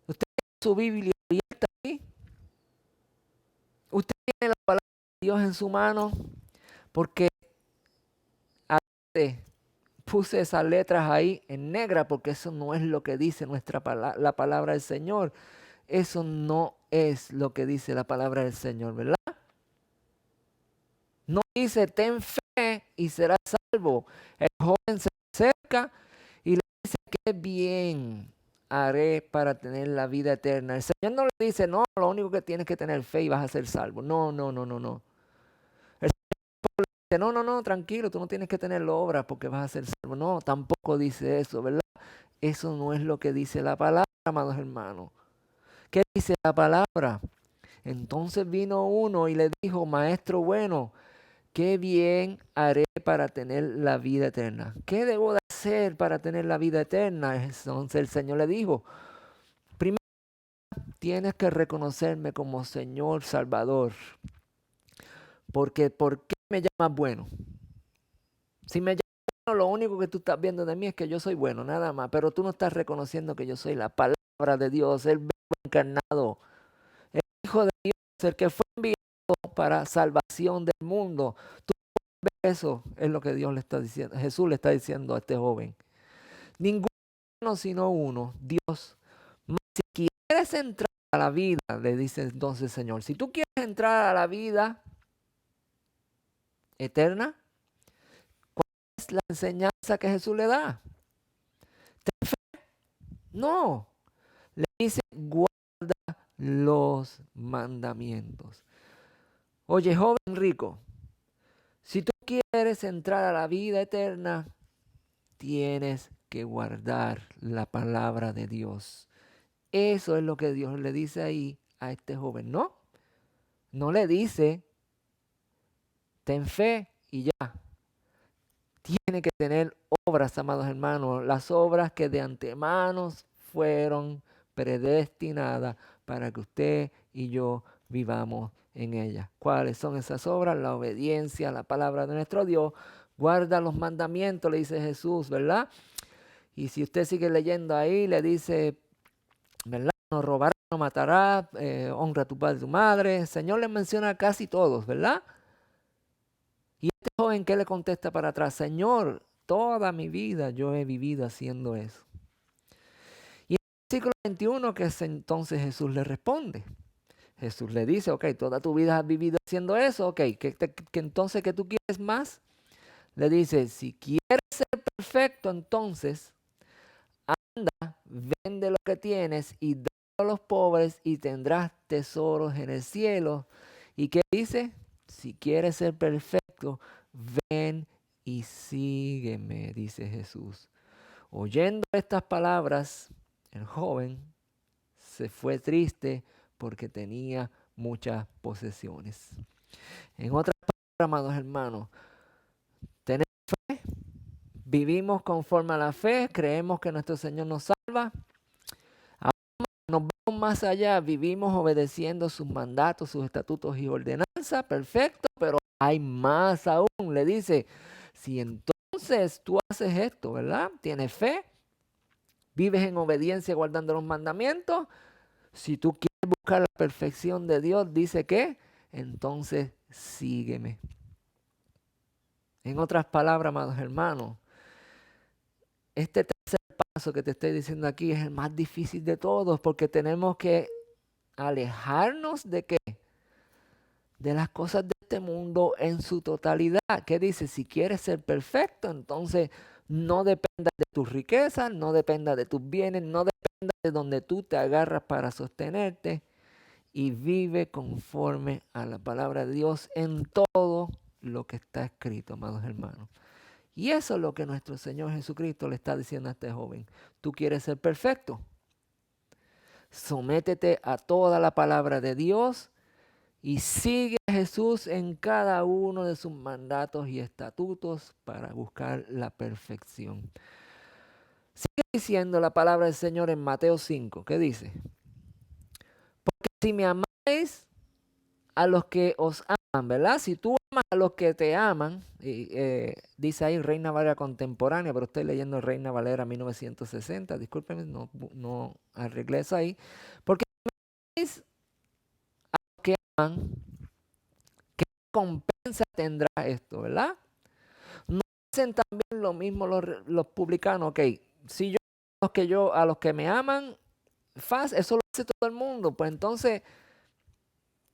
Usted tiene su Biblia abierta ahí. Usted tiene la palabra de Dios en su mano. Porque a veces puse esas letras ahí en negra porque eso no es lo que dice la palabra del Señor. Eso no es lo que dice la palabra del Señor, ¿verdad? No dice ten fe y serás salvo. El joven se acerca y le dice qué bien haré para tener la vida eterna. El Señor no le dice, no, lo único que tienes que tener fe y vas a ser salvo. No, no, no, no, no. El Señor dice, no, no, no, tranquilo, tú no tienes que tener obras porque vas a ser salvo. No, tampoco dice eso, ¿verdad? Eso no es lo que dice la palabra, amados hermanos. ¿Qué dice la palabra? Entonces vino uno y le dijo, maestro bueno, ¿qué bien haré para tener la vida eterna? ¿Qué debo de hacer para tener la vida eterna? Entonces el Señor le dijo, primero tienes que reconocerme como Señor Salvador. Porque ¿por qué me llamas bueno? Si me llamas bueno, lo único que tú estás viendo de mí es que yo soy bueno, nada más. Pero tú no estás reconociendo que yo soy la palabra de Dios, el Verbo encarnado, el Hijo de Dios, el que fue enviado para salvación del mundo. Tú ves eso, es lo que Dios le está diciendo, Jesús le está diciendo a este joven. Ninguno sino uno, Dios. Mas si quieres entrar a la vida, le dice entonces el Señor, si tú quieres entrar a la vida eterna, es la enseñanza que Jesús le da. ¿Ten fe? No. Le dice, guarda los mandamientos. Oye, joven rico, si tú quieres entrar a la vida eterna, tienes que guardar la palabra de Dios. Eso es lo que Dios le dice ahí a este joven, ¿no? No le dice, ten fe y ya. Tiene que tener obras, amados hermanos, las obras que de antemano fueron predestinadas para que usted y yo vivamos en ellas. ¿Cuáles son esas obras? La obediencia a la palabra de nuestro Dios. Guarda los mandamientos, le dice Jesús, ¿verdad? Y si usted sigue leyendo ahí, le dice, ¿verdad? No robarás, no matarás, honra a tu padre y tu madre. El Señor le menciona casi todos, ¿verdad? Y este joven, ¿qué le contesta para atrás? Señor, toda mi vida yo he vivido haciendo eso. Y en el versículo 21 que es entonces Jesús le responde. Jesús le dice, ok, toda tu vida has vivido haciendo eso, ok, entonces ¿qué tú quieres más? Le dice, si quieres ser perfecto, entonces anda, vende lo que tienes y dalo a los pobres y tendrás tesoros en el cielo. ¿Y qué dice? Si quieres ser perfecto, ven y sígueme, dice Jesús. Oyendo estas palabras, el joven se fue triste porque tenía muchas posesiones. En otras palabras, amados hermanos, tenemos fe, vivimos conforme a la fe, creemos que nuestro Señor nos salva. Nos vamos más allá, vivimos obedeciendo sus mandatos, sus estatutos y ordenanzas, perfecto, pero hay más aún. Le dice, si entonces tú haces esto, ¿verdad? Tienes fe, vives en obediencia guardando los mandamientos, si tú quieres buscar la perfección de Dios, dice que, entonces sígueme. En otras palabras, amados hermanos, este tercer paso que te estoy diciendo aquí es el más difícil de todos porque tenemos que alejarnos de qué? De las cosas de este mundo en su totalidad. ¿Qué dice? Si quieres ser perfecto, entonces no dependa de tus riquezas, no dependa de tus bienes, no dependa de donde tú te agarras para sostenerte y vive conforme a la palabra de Dios en todo lo que está escrito, amados hermanos. Y eso es lo que nuestro Señor Jesucristo le está diciendo a este joven. ¿Tú quieres ser perfecto? Sométete a toda la palabra de Dios y sigue a Jesús en cada uno de sus mandatos y estatutos para buscar la perfección. Sigue diciendo la palabra del Señor en Mateo 5. ¿Qué dice? Porque si me amáis a los que os aman, ¿verdad? Si tú amas a los que te aman, dice ahí Reina Valera contemporánea, pero estoy leyendo Reina Valera 1960, discúlpenme, no arreglé eso ahí. Porque si amáis a los que aman, ¿qué recompensa tendrá esto, verdad? No hacen también lo mismo los publicanos, ok, si yo a los que me aman, eso lo hace todo el mundo, pues entonces,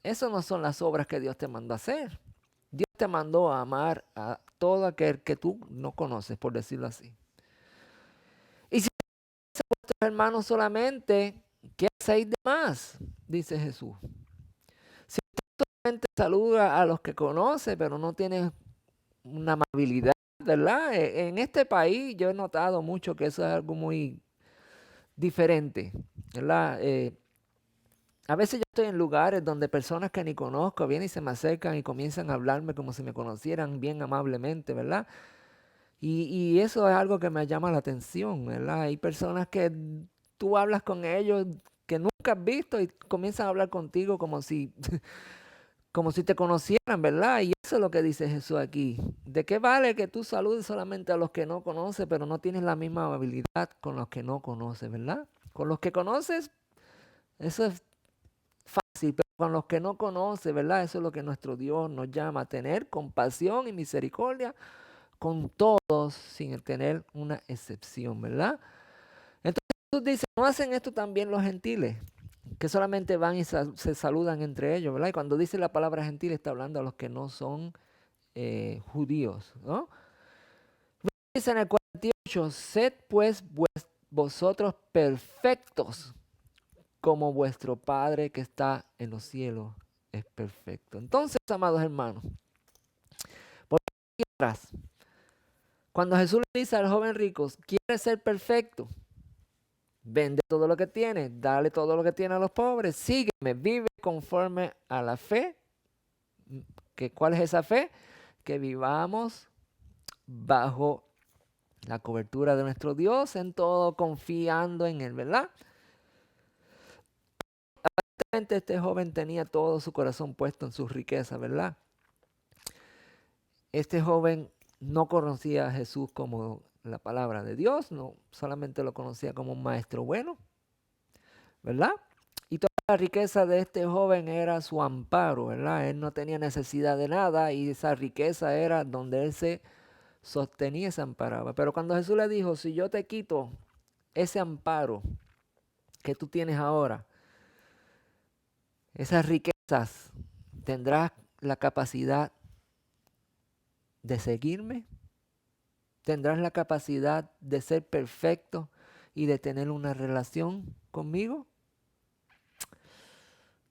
eso no son las obras que Dios te mandó a hacer. Dios te mandó a amar a todo aquel que tú no conoces, por decirlo así. Y si amas a vuestros hermanos solamente, ¿qué hacéis de más? Dice Jesús. Si tú solamente saludas a los que conoces, pero no tienes una amabilidad, ¿verdad? En este país yo he notado mucho que eso es algo muy diferente, ¿verdad? A veces yo estoy en lugares donde personas que ni conozco vienen y se me acercan y comienzan a hablarme como si me conocieran bien amablemente, ¿verdad? Y eso es algo que me llama la atención, ¿verdad? Hay personas que tú hablas con ellos que nunca has visto y comienzan a hablar contigo como si, como si te conocieran, ¿verdad? Y eso es lo que dice Jesús aquí. ¿De qué vale que tú saludes solamente a los que no conoces, pero no tienes la misma amabilidad con los que no conoces, ¿verdad? Con los que conoces, eso es fácil, pero con los que no conoces, ¿verdad? Eso es lo que nuestro Dios nos llama a tener compasión y misericordia con todos sin tener una excepción, ¿verdad? Entonces Jesús dice, ¿no hacen esto también los gentiles? Que solamente van y se saludan entre ellos, ¿verdad? Y cuando dice la palabra gentil está hablando a los que no son judíos, ¿no? Dice en el 48, sed pues vosotros perfectos como vuestro Padre que está en los cielos es perfecto. Entonces, amados hermanos, por aquí atrás, cuando Jesús le dice al joven rico, ¿quieres ser perfecto? Vende todo lo que tienes, dale todo lo que tienes a los pobres, sígueme, vive conforme a la fe. ¿Cuál es esa fe? Que vivamos bajo la cobertura de nuestro Dios, en todo confiando en Él, ¿verdad? este joven tenía todo su corazón puesto en sus riquezas, ¿verdad? Este joven no conocía a Jesús como la palabra de Dios, no solamente lo conocía como un maestro bueno, ¿verdad? Y toda la riqueza de este joven era su amparo, ¿verdad? Él no tenía necesidad de nada y esa riqueza era donde él se sostenía y se amparaba. Pero cuando Jesús le dijo, si yo te quito ese amparo que tú tienes ahora, esas riquezas, ¿tendrás la capacidad de seguirme? ¿Tendrás la capacidad de ser perfecto y de tener una relación conmigo?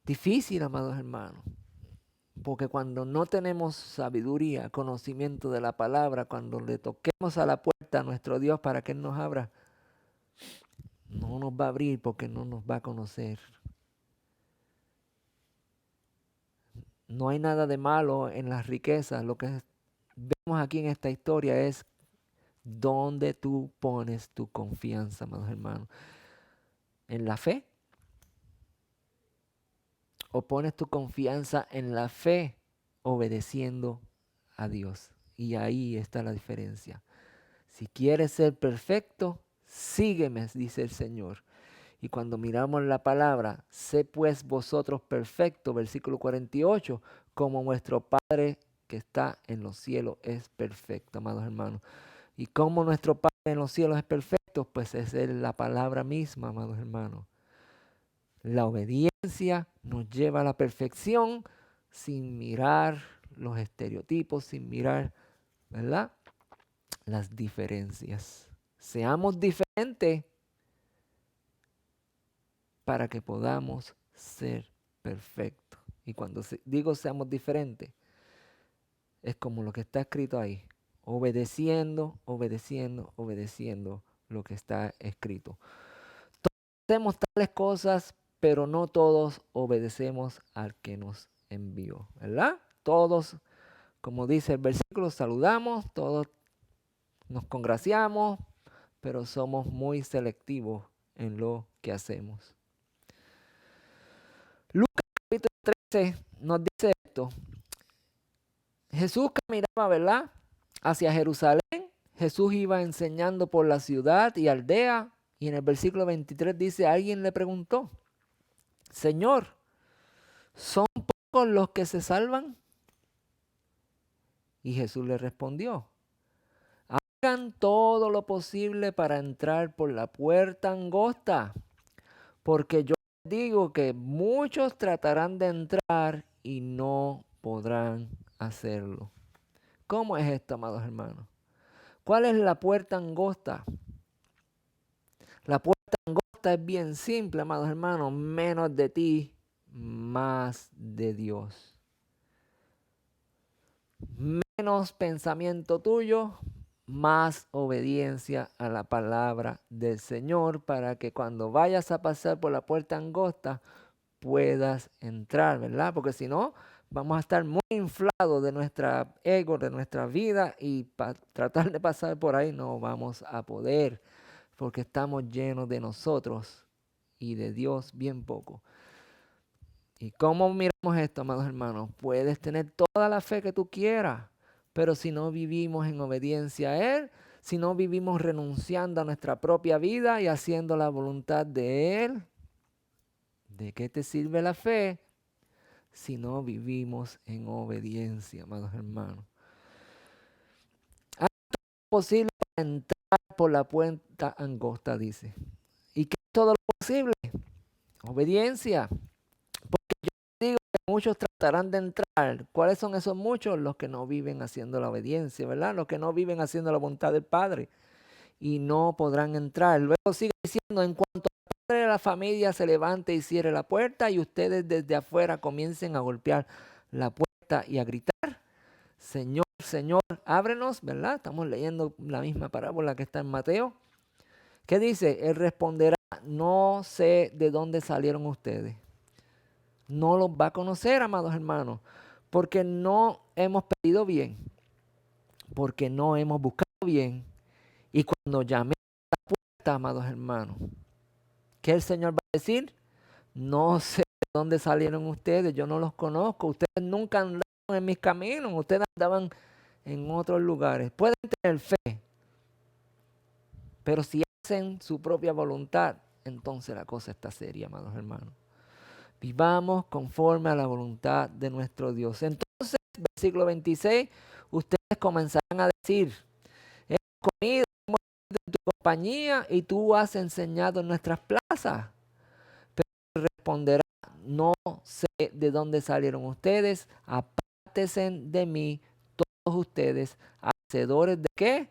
Difícil, amados hermanos, porque cuando no tenemos sabiduría, conocimiento de la palabra, cuando le toquemos a la puerta a nuestro Dios para que Él nos abra, no nos va a abrir porque no nos va a conocer. No hay nada de malo en las riquezas. Lo que vemos aquí en esta historia es dónde tú pones tu confianza, amados hermanos. ¿En la fe? ¿O pones tu confianza en la fe obedeciendo a Dios? Y ahí está la diferencia. Si quieres ser perfecto, sígueme, dice el Señor. Y cuando miramos la palabra, sé pues vosotros perfectos, versículo 48, como vuestro Padre que está en los cielos es perfecto, amados hermanos. Y como nuestro Padre en los cielos es perfecto, pues es la palabra misma, amados hermanos. La obediencia nos lleva a la perfección sin mirar los estereotipos, sin mirar, ¿verdad?, las diferencias. Seamos diferentes para que podamos ser perfectos. Y cuando digo seamos diferentes, es como lo que está escrito ahí. Obedeciendo, obedeciendo, obedeciendo lo que está escrito. Todos hacemos tales cosas, pero no todos obedecemos al que nos envió, ¿verdad? Todos, como dice el versículo, saludamos, todos nos congraciamos, pero somos muy selectivos en lo que hacemos. Lucas capítulo 13 nos dice esto. Jesús caminaba, ¿verdad?, hacia Jerusalén. Jesús iba enseñando por la ciudad y aldea. Y en el versículo 23 dice, alguien le preguntó, Señor, ¿son pocos los que se salvan? Y Jesús le respondió, hagan todo lo posible para entrar por la puerta angosta, porque yo les digo que muchos tratarán de entrar y no podrán hacerlo. ¿Cómo es esto, amados hermanos? ¿Cuál es la puerta angosta? La puerta angosta es bien simple, amados hermanos. Menos de ti, más de Dios. Menos pensamiento tuyo, más obediencia a la palabra del Señor, para que cuando vayas a pasar por la puerta angosta puedas entrar, ¿verdad? Porque si no, vamos a estar muy inflados de nuestra ego, de nuestra vida, y para tratar de pasar por ahí no vamos a poder, porque estamos llenos de nosotros y de Dios bien poco. ¿Y cómo miramos esto, amados hermanos? Puedes tener toda la fe que tú quieras, pero si no vivimos en obediencia a Él, si no vivimos renunciando a nuestra propia vida y haciendo la voluntad de Él, ¿de qué te sirve la fe si no vivimos en obediencia, amados hermanos? Haz todo lo posible para entrar por la puerta angosta, dice. ¿Y qué es todo lo posible? Obediencia. Porque yo digo que muchos tratarán de entrar. ¿Cuáles son esos muchos? Los que no viven haciendo la obediencia, ¿verdad? Los que no viven haciendo la voluntad del Padre. Y no podrán entrar. Luego sigue diciendo, en cuanto el padre de la familia se levante y cierre la puerta y ustedes desde afuera comiencen a golpear la puerta y a gritar, Señor, Señor, ábrenos, ¿verdad? Estamos leyendo la misma parábola que está en Mateo. ¿Qué dice? Él responderá, no sé de dónde salieron ustedes. No los va a conocer, amados hermanos, porque no hemos pedido bien, porque no hemos buscado bien. Y cuando llamé a la puerta, amados hermanos, ¿qué el Señor va a decir? No sé de dónde salieron ustedes, yo no los conozco, ustedes nunca andaban en mis caminos, ustedes andaban en otros lugares. Pueden tener fe, pero si hacen su propia voluntad, entonces la cosa está seria, amados hermanos. Vivamos conforme a la voluntad de nuestro Dios. Entonces, versículo 26, ustedes comenzarán a decir, hemos comido en tu compañía y tú has enseñado en nuestras plazas. Pero responderá, no sé de dónde salieron ustedes, apártense de mí, todos ustedes, hacedores de ¿qué?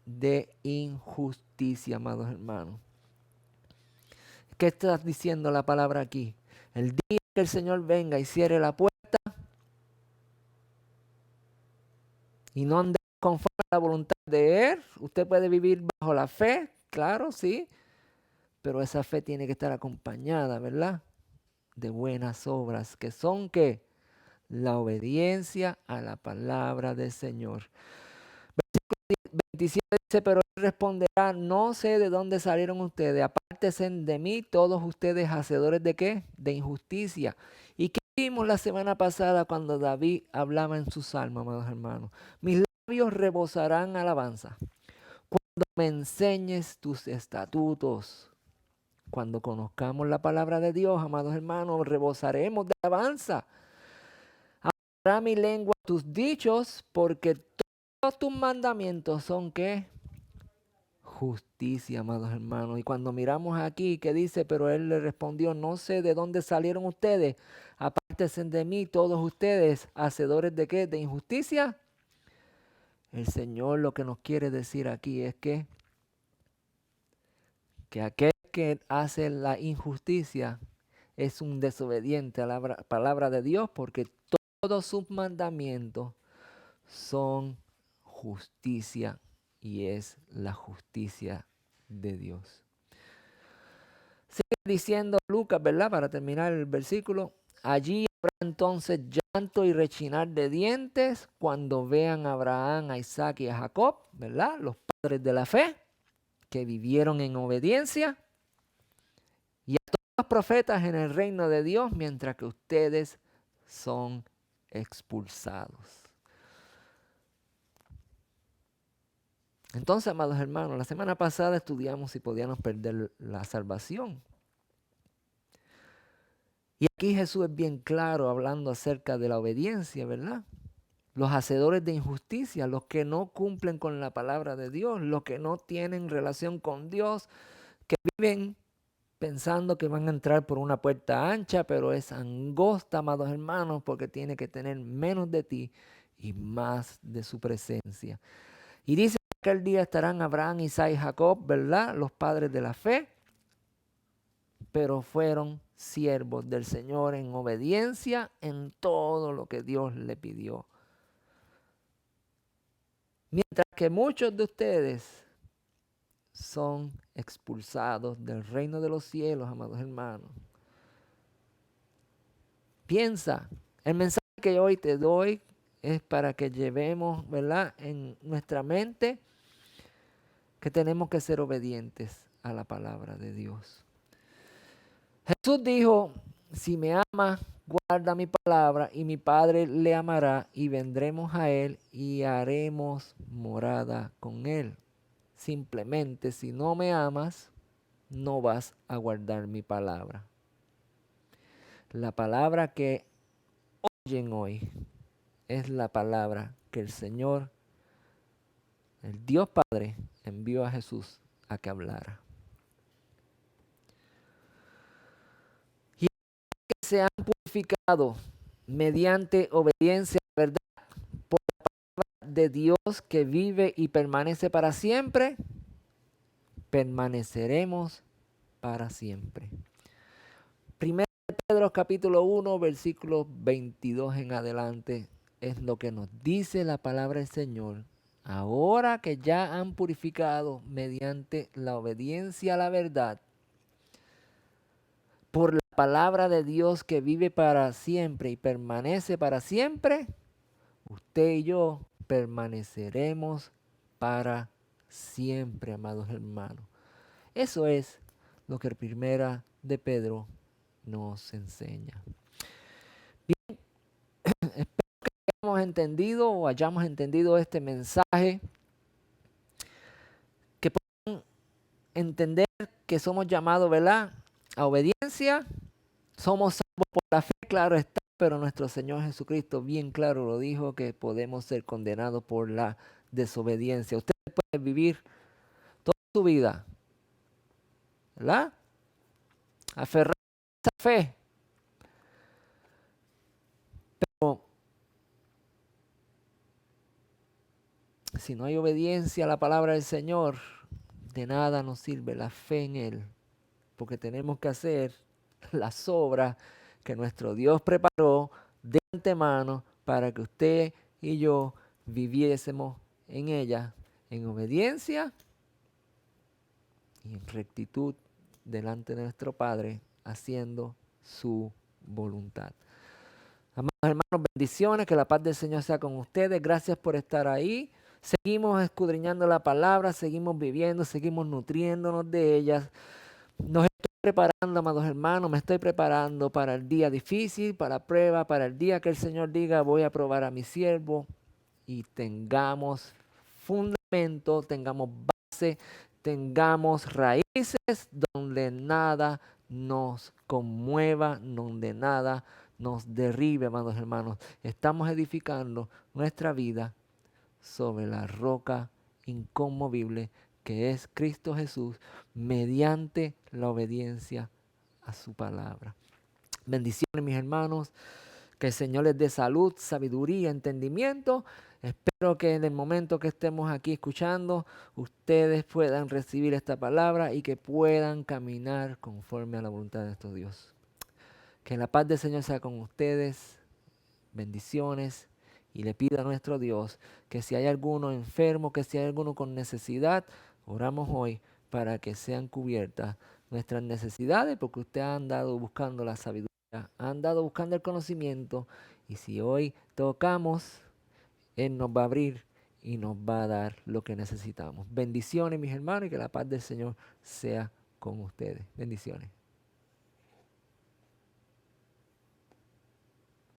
De injusticia, amados hermanos. ¿Qué está diciendo la palabra aquí? El día que el Señor venga y cierre la puerta y no ande conforme a la voluntad de Él, usted puede vivir bajo la fe, claro, sí, pero esa fe tiene que estar acompañada, ¿verdad? De buenas obras, que son ¿qué? La obediencia a la palabra del Señor. Versículo 27 dice, pero Él responderá, no sé de dónde salieron ustedes, apártense de mí todos ustedes hacedores de ¿qué? De injusticia. ¿Y qué vimos la semana pasada cuando David hablaba en su salmo, amados hermanos? Mis labios rebosarán alabanza cuando me enseñes tus estatutos. Cuando conozcamos la palabra de Dios, amados hermanos, rebosaremos de alabanza. Hablará mi lengua tus dichos, porque todos tus mandamientos son ¿qué? Justicia, amados hermanos. Y cuando miramos aquí, que dice, pero él le respondió, no sé de dónde salieron ustedes, apártense de mí todos ustedes, hacedores de qué, de injusticia. El Señor lo que nos quiere decir aquí es que aquel que hace la injusticia es un desobediente a la palabra de Dios, porque todos sus mandamientos son justicia y es la justicia de Dios. Sigue diciendo Lucas, ¿verdad? Para terminar el versículo. Allí habrá entonces llanto y rechinar de dientes cuando vean a Abraham, a Isaac y a Jacob, ¿verdad? Los padres de la fe que vivieron en obediencia, y a todos los profetas en el reino de Dios, mientras que ustedes son expulsados. Entonces, amados hermanos, la semana pasada estudiamos si podíamos perder la salvación. Y aquí Jesús es bien claro hablando acerca de la obediencia, ¿verdad? Los hacedores de injusticia, los que no cumplen con la palabra de Dios, los que no tienen relación con Dios, que viven pensando que van a entrar por una puerta ancha, pero es angosta, amados hermanos, porque tiene que tener menos de ti y más de su presencia. Y dice que aquel día estarán Abraham, Isaac y Jacob, ¿verdad? Los padres de la fe, pero fueron siervos del Señor en obediencia en todo lo que Dios le pidió. Mientras que muchos de ustedes son expulsados del reino de los cielos, amados hermanos. Piensa, el mensaje que hoy te doy es para que llevemos, ¿verdad?, en nuestra mente que tenemos que ser obedientes a la palabra de Dios. Jesús dijo, si me ama, guarda mi palabra y mi Padre le amará y vendremos a él y haremos morada con él. Simplemente, si no me amas, no vas a guardar mi palabra. La palabra que oyen hoy es la palabra que el Señor, el Dios Padre, envió a Jesús a que hablara. Y que se han purificado mediante obediencia a la verdad por la palabra de Dios que vive y permanece para siempre, permaneceremos para siempre. Primero de Pedro capítulo 1, versículo 22 en adelante es lo que nos dice la palabra del Señor. Ahora que ya han purificado mediante la obediencia a la verdad, por la palabra de Dios que vive para siempre y permanece para siempre, usted y yo permaneceremos para siempre, amados hermanos. Eso es lo que Primera de Pedro nos enseña. Bien, espero que hayamos entendido o hayamos entendido este mensaje, que puedan entender que somos llamados, ¿verdad?, a obediencia. Somos salvos por la fe, claro está, pero nuestro Señor Jesucristo bien claro lo dijo, que podemos ser condenados por la desobediencia. Usted puede vivir toda su vida, ¿verdad?, aferrado a esa fe, pero si no hay obediencia a la palabra del Señor, de nada nos sirve la fe en Él, porque tenemos que hacer las obras que nuestro Dios preparó de antemano para que usted y yo viviésemos en ella, en obediencia y en rectitud delante de nuestro Padre, haciendo su voluntad. Amados hermanos, bendiciones, que la paz del Señor sea con ustedes. Gracias por estar ahí. Seguimos escudriñando la palabra, seguimos viviendo, seguimos nutriéndonos de ellas. Nos estoy preparando, amados hermanos, me estoy preparando para el día difícil, para la prueba, para el día que el Señor diga, voy a probar a mi siervo, y tengamos fundamento, tengamos base, tengamos raíces donde nada nos conmueva, donde nada nos derribe, amados hermanos. Estamos edificando nuestra vida sobre la roca inconmovible que es Cristo Jesús, mediante la obediencia a su palabra. Bendiciones, mis hermanos. Que el Señor les dé salud, sabiduría, entendimiento. Espero que en el momento que estemos aquí escuchando, ustedes puedan recibir esta palabra y que puedan caminar conforme a la voluntad de nuestro Dios. Que la paz del Señor sea con ustedes. Bendiciones. Y le pido a nuestro Dios que si hay alguno enfermo, que si hay alguno con necesidad, oramos hoy para que sean cubiertas nuestras necesidades, porque usted ha andado buscando la sabiduría, ha andado buscando el conocimiento, y si hoy tocamos, Él nos va a abrir y nos va a dar lo que necesitamos. Bendiciones, mis hermanos, y que la paz del Señor sea con ustedes. Bendiciones.